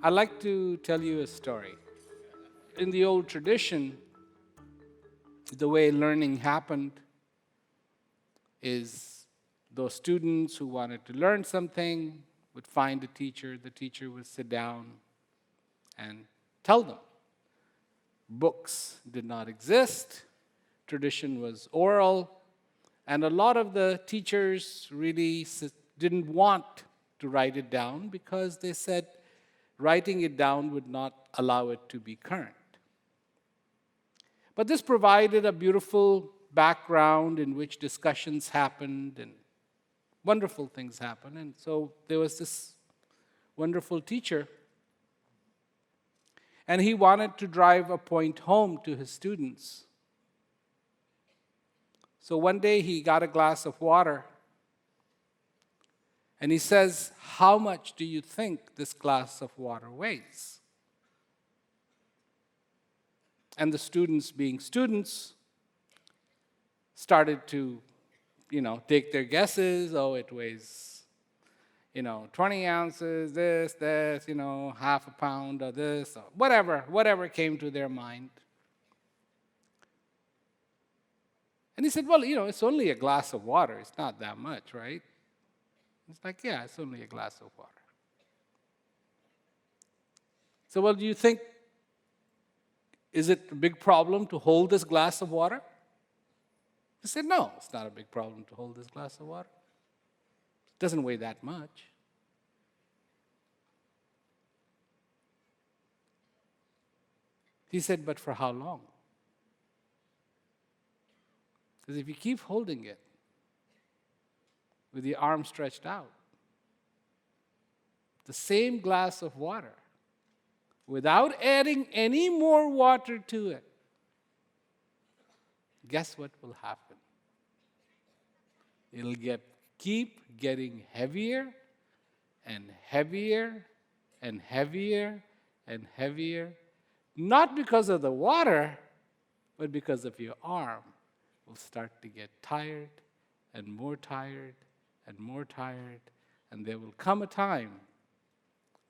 I'd like to tell you a story. In the old tradition, the way learning happened is those students who wanted to learn something would find a teacher. The teacher would sit down and tell them. Books did not exist. Tradition was oral. And a lot of the teachers really didn't want to write it down because they said writing it down would not allow it to be current. But this provided a beautiful background in which discussions happened and wonderful things happened. And so there was this wonderful teacher, and he wanted to drive a point home to his students. So one day he got a glass of water, and he says, "How much do you think this glass of water weighs?" And the students, being students, started to, take their guesses. Oh, it weighs, 20 ounces, this, half a pound of this, or whatever came to their mind. And he said, well, it's only a glass of water. It's not that much, right? It's like, yeah, it's only a glass of water. So, well, do you think, is it a big problem to hold this glass of water? He said, no, it's not a big problem to hold this glass of water. It doesn't weigh that much. He said, but for how long? Because if you keep holding it with your arm stretched out, the same glass of water, without adding any more water to it, guess what will happen? It'll keep getting heavier and heavier and heavier and heavier, not because of the water, but because of your arm will start to get tired and more tired and more tired, and there will come a time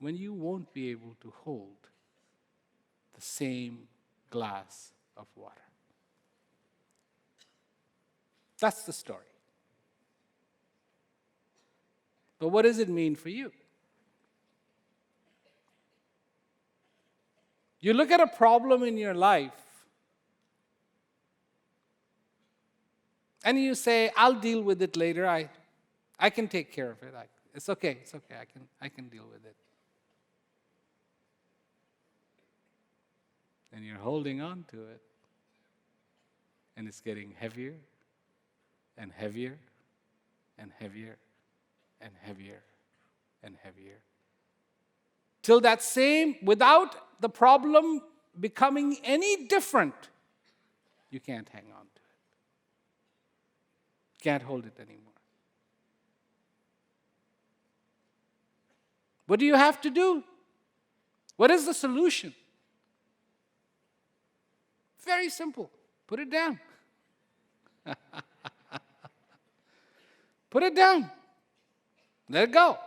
when you won't be able to hold the same glass of water. That's the story. But what does it mean for you? You look at a problem in your life and you say, I'll deal with it later. I can take care of it. It's okay. I can deal with it. And you're holding on to it. And it's getting heavier and heavier and heavier and heavier and heavier. Till that same, without the problem becoming any different, you can't hang on to it. Can't hold it anymore. What do you have to do? What is the solution? Very simple. Put it down. Put it down. Let it go.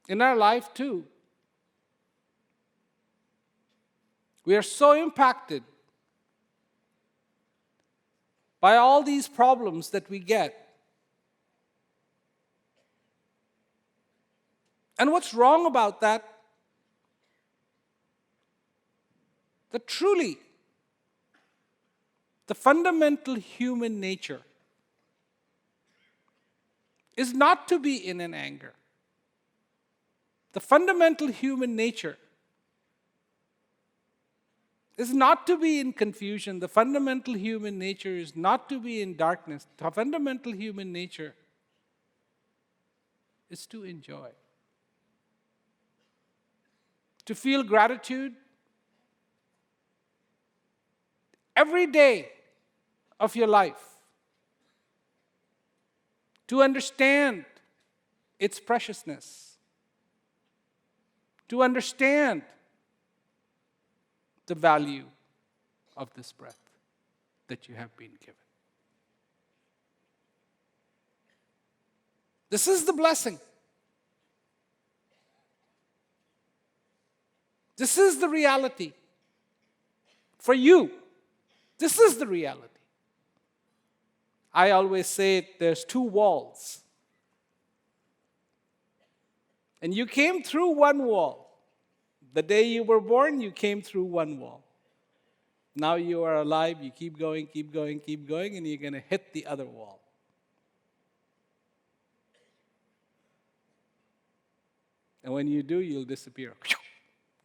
In our life, too, we are so impacted by all these problems that we get. And what's wrong about that? That truly, the fundamental human nature is not to be in an anger. The fundamental human nature is not to be in confusion. The fundamental human nature is not to be in darkness. The fundamental human nature is to enjoy, to feel gratitude every day of your life, to understand its preciousness, to understand the value of this breath that you have been given. This is the blessing. This is the reality. For you, this is the reality. I always say there's two walls. And you came through one wall. The day you were born, you came through one wall. Now you are alive, you keep going, and you're going to hit the other wall. And when you do, you'll disappear.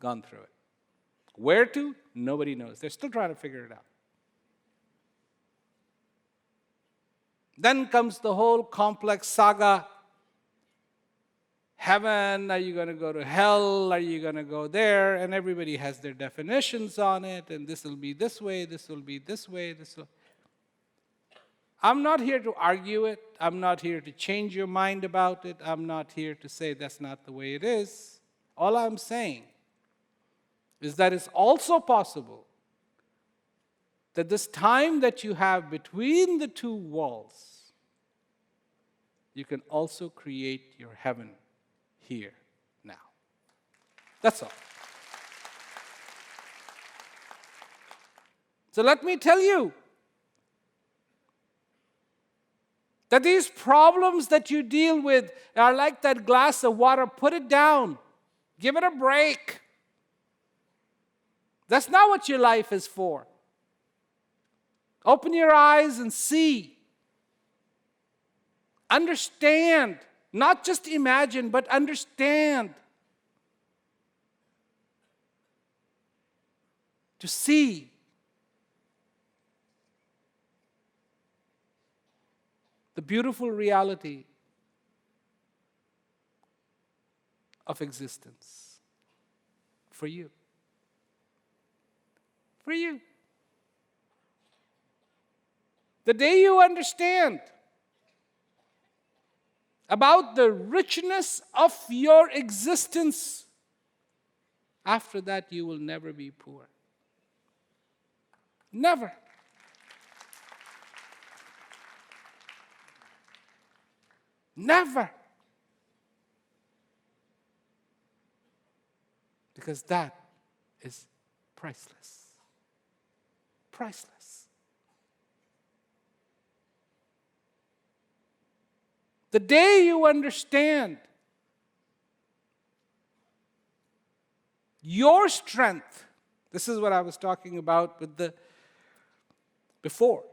Gone through it. Where to? Nobody knows. They're still trying to figure it out. Then comes the whole complex saga. Heaven, are you going to go to hell? Are you going to go there? And everybody has their definitions on it. And this will be this way, this will be this way, this will. I'm not here to argue it. I'm not here to change your mind about it. I'm not here to say that's not the way it is. All I'm saying is that it's also possible that this time that you have between the two walls, you can also create your heaven here, now. That's all. So let me tell you that these problems that you deal with are like that glass of water. Put it down. Give it a break. That's not what your life is for. Open your eyes and see. Understand. Not just imagine, but understand. To see. The beautiful reality of existence for you. For you. The day you understand about the richness of your existence, after that you will never be poor. Never. Never. Because that is priceless. Priceless. The day you understand your strength, this is what I was talking about with the before.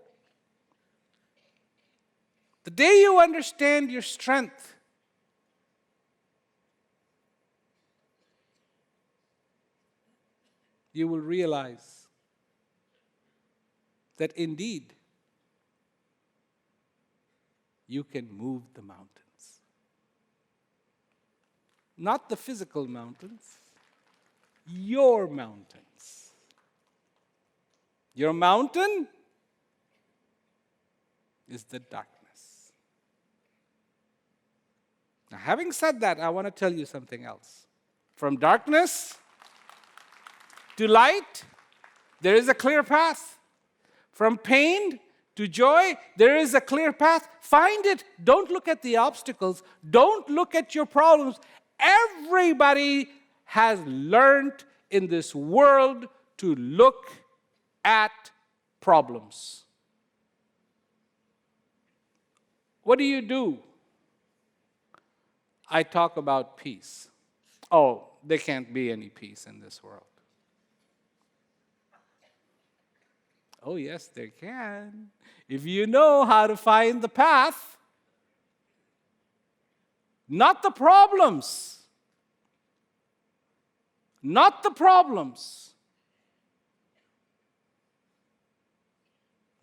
The day you understand your strength, you will realize that indeed you can move the mountains. Not the physical mountains, your mountains. Your mountain is the darkness. Now, having said that, I want to tell you something else. From darkness to light, there is a clear path. From pain to joy, there is a clear path. Find it. Don't look at the obstacles. Don't look at your problems. Everybody has learned in this world to look at problems. What do? I talk about peace. Oh, there can't be any peace in this world. Oh, yes, there can. If you know how to find the path, not the problems. Not the problems.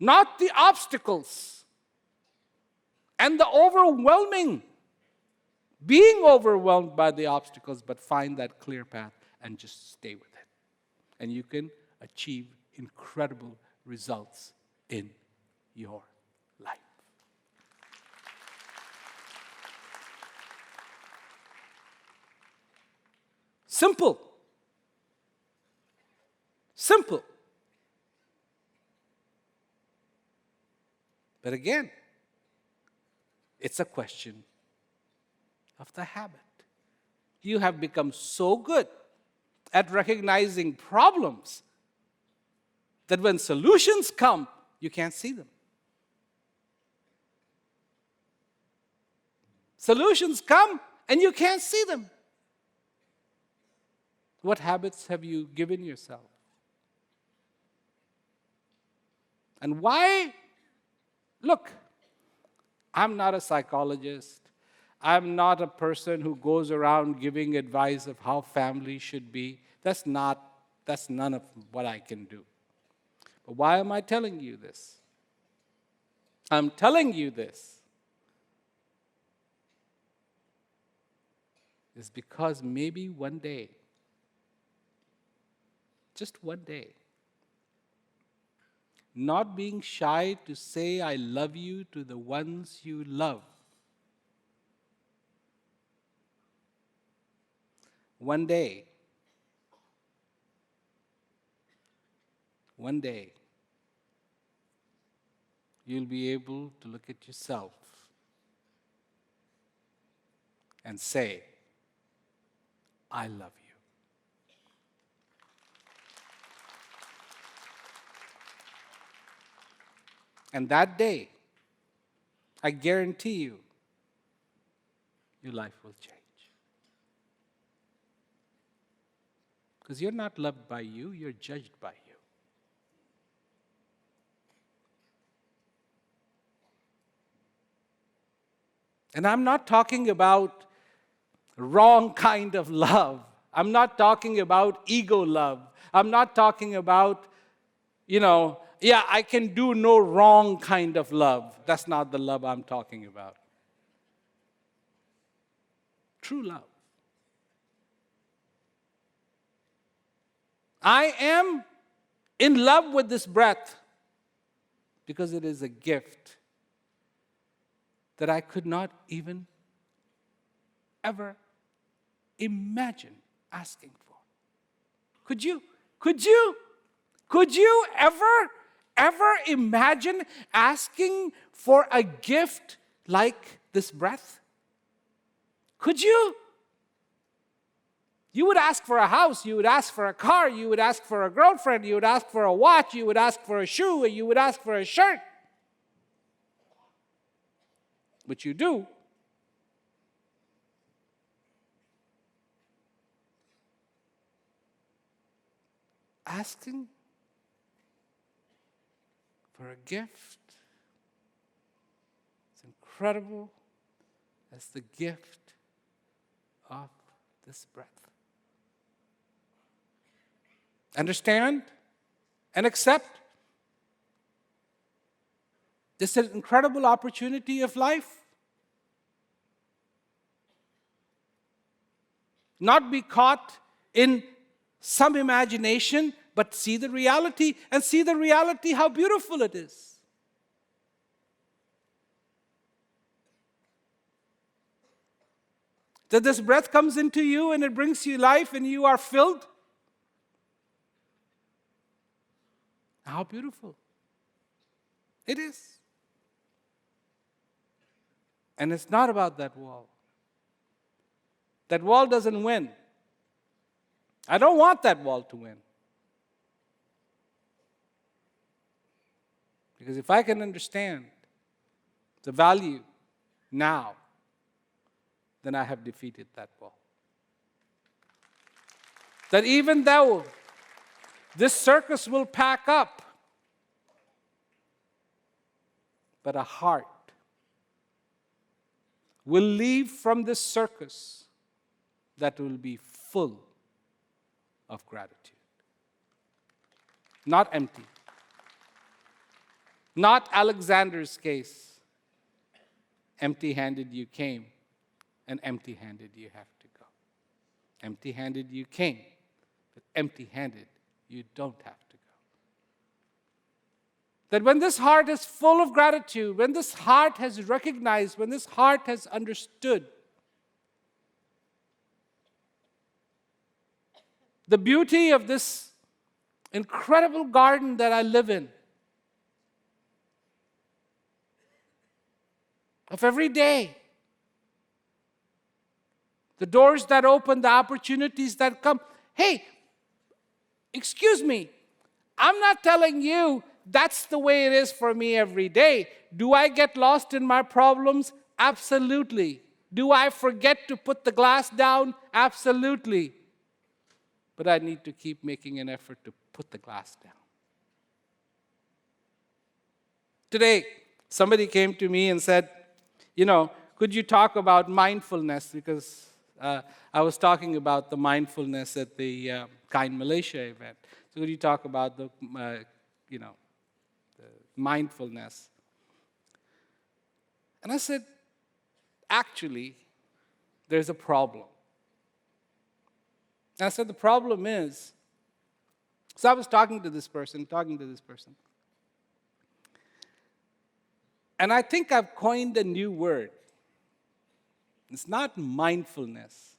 Not the obstacles. And the overwhelming. Being overwhelmed by the obstacles, but find that clear path and just stay with it. And you can achieve incredible results in your life. Simple. Simple. But again, it's a question of the habit. You have become so good at recognizing problems that when solutions come, you can't see them. Solutions come and you can't see them. What habits have you given yourself? And why? Look, I'm not a psychologist. I'm not a person who goes around giving advice of how family should be. That's none of what I can do. But why am I telling you this? I'm telling you this is because maybe one day, just one day, not being shy to say I love you to the ones you love. One day, you'll be able to look at yourself and say, I love you. And that day, I guarantee you, your life will change. Because you're not loved by you, you're judged by you. And I'm not talking about wrong kind of love. I'm not talking about ego love. I'm not talking about, I can do no wrong kind of love. That's not the love I'm talking about. True love. I am in love with this breath because it is a gift that I could not even ever imagine asking for. Could you ever imagine asking for a gift like this breath? Could you? You would ask for a house, you would ask for a car, you would ask for a girlfriend, you would ask for a watch, you would ask for a shoe, you would ask for a shirt. But you do. Asking for a gift. It's incredible. That's the gift of this breath. Understand and accept. This is an incredible opportunity of life. Not be caught in some imagination, but see the reality, and see the reality how beautiful it is. That this breath comes into you and it brings you life and you are filled. How beautiful it is. And it's not about that wall. That wall doesn't win. I don't want that wall to win. Because if I can understand the value now, then I have defeated that wall. That even though this circus will pack up, but a heart will leave from this circus that will be full of gratitude. Not empty. Not Alexander's case. Empty-handed you came, and empty-handed you have to go. Empty-handed you came, but empty-handed you don't have to go. That when this heart is full of gratitude, when this heart has recognized, when this heart has understood the beauty of this incredible garden that I live in, of every day, The doors that open, the opportunities that come. Hey, excuse me, I'm not telling you that's the way it is for me every day. Do I get lost in my problems? Absolutely. Do I forget to put the glass down? Absolutely. But I need to keep making an effort to put the glass down. Today, somebody came to me and said, could you talk about mindfulness? Because I was talking about the mindfulness at the Kind Malaysia event. So could you talk about the mindfulness? And I said, actually, there's a problem. And I said, the problem is, so I was talking to this person. And I think I've coined a new word. It's not mindfulness,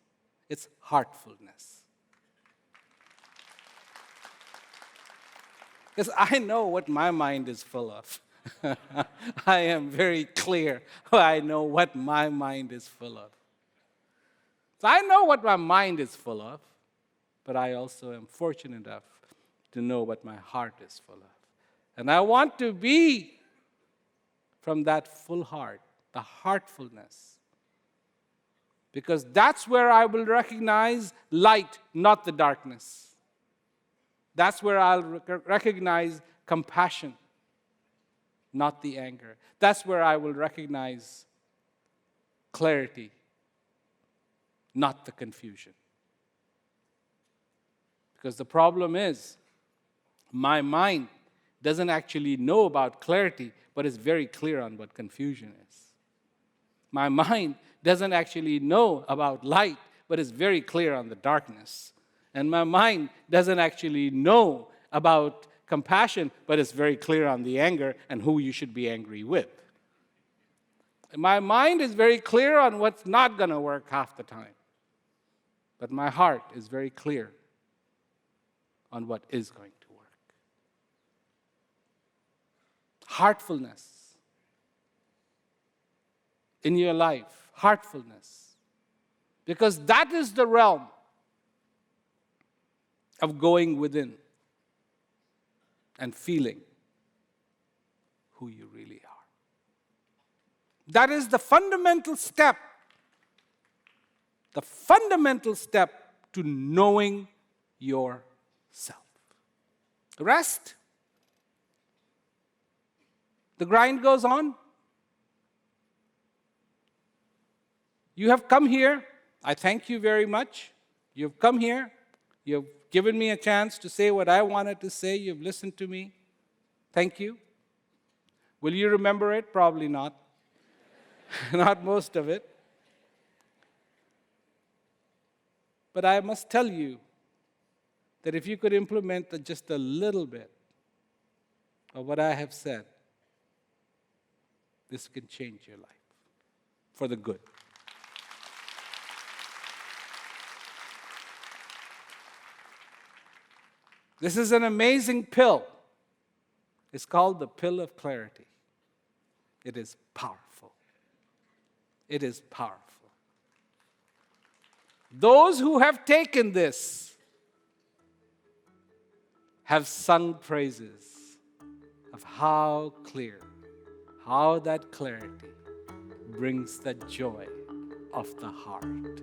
it's heartfulness. Because I know what my mind is full of. I am very clear. I know what my mind is full of. So I know what my mind is full of, but I also am fortunate enough to know what my heart is full of. And I want to be from that full heart, the heartfulness. Because that's where I will recognize light, not the darkness. That's where I'll recognize compassion, not the anger. That's where I will recognize clarity, not the confusion. Because the problem is, my mind doesn't actually know about clarity, but is very clear on what confusion is. My mind doesn't actually know about light, but is very clear on the darkness. And my mind doesn't actually know about compassion, but is very clear on the anger and who you should be angry with. My mind is very clear on what's not going to work half the time. But my heart is very clear on what is going to work. Heartfulness in your life, heartfulness. Because that is the realm of going within and feeling who you really are. That is the fundamental step to knowing yourself. The rest, the grind goes on. You have come here. I thank you very much. You've come here. You've given me a chance to say what I wanted to say. You've listened to me. Thank you. Will you remember it? Probably not. Not most of it. But I must tell you that if you could implement just a little bit of what I have said, this can change your life for the good. This is an amazing pill. It's called the pill of clarity. It is powerful. It is powerful. Those who have taken this have sung praises of how clear, how that clarity brings the joy of the heart.